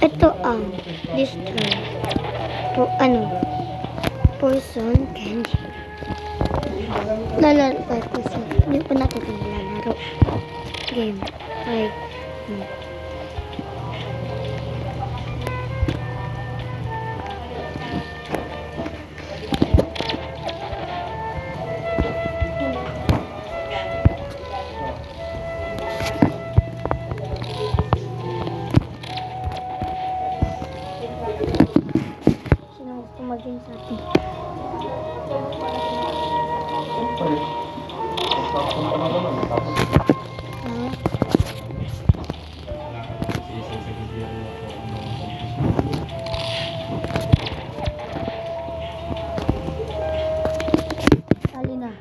Ito ang destroy. Poison candy. Lalaro tayo kasi. Hindi pa natin lalaro. Game. Ay. Sino gusto mag-game sa atin? Sali na.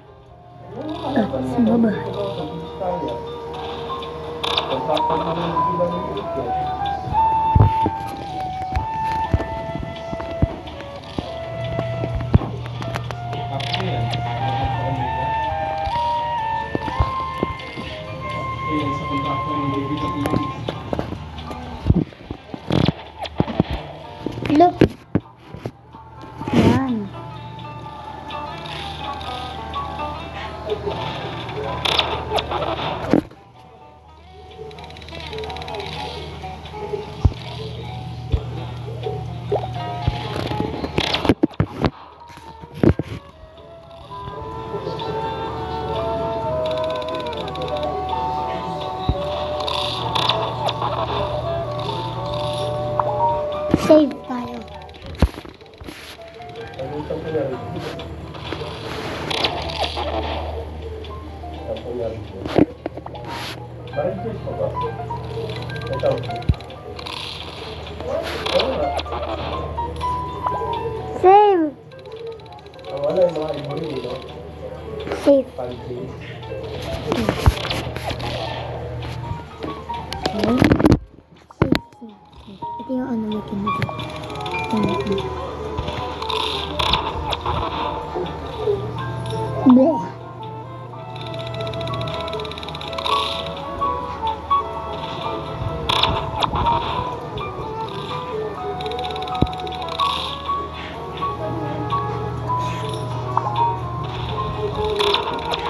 Sa baba. Look. Yan. Save tayo. Save. Save. Ito yung ano may kinigit. Bleh.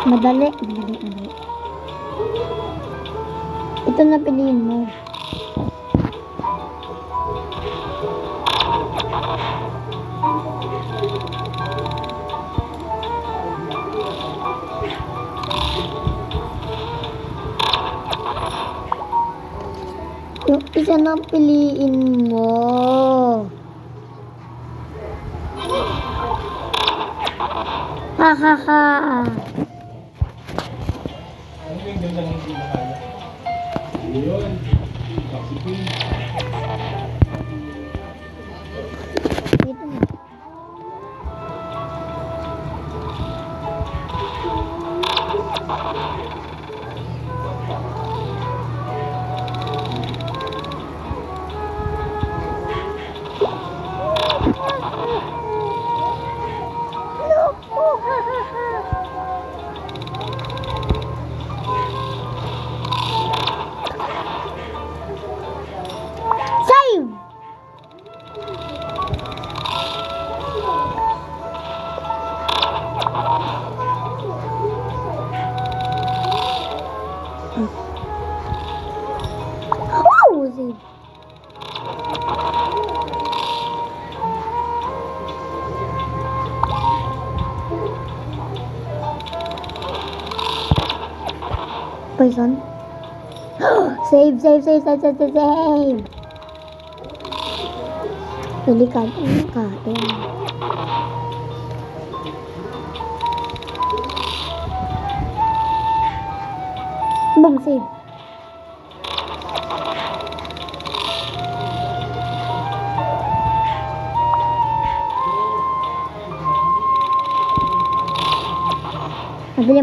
Madali. Ito na piliin mo. Yung isa na piliin mo. Ha ha ha. Ano yung ganda ng hindi nakaya? Yun. Oxygen. Dito na. Save! Oh, save. Poison. Save. Delikado ang kain. Boom, save.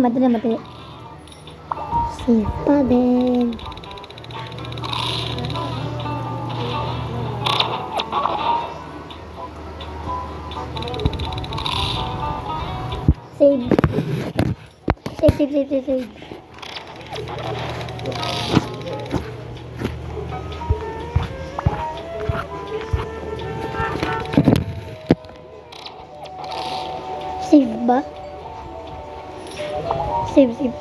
Madali. Save pa din. Save. Save ba? Save, save.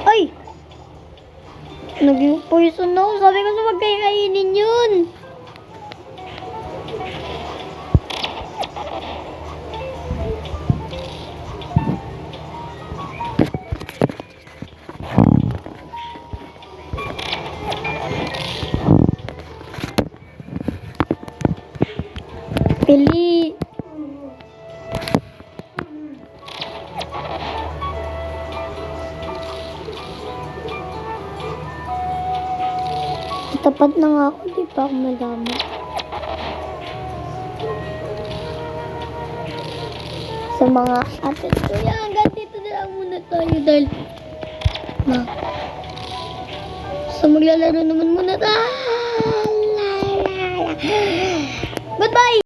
Ay! Naging poison na ako. Sabi ko sa wag kayo kainin yun. Pili. Tapat na nga ako, di pa ako madama. Sa mga atin ko yan, hanggang dito na lang muna tayo dahil so maglalaro naman muna tayo. Goodbye!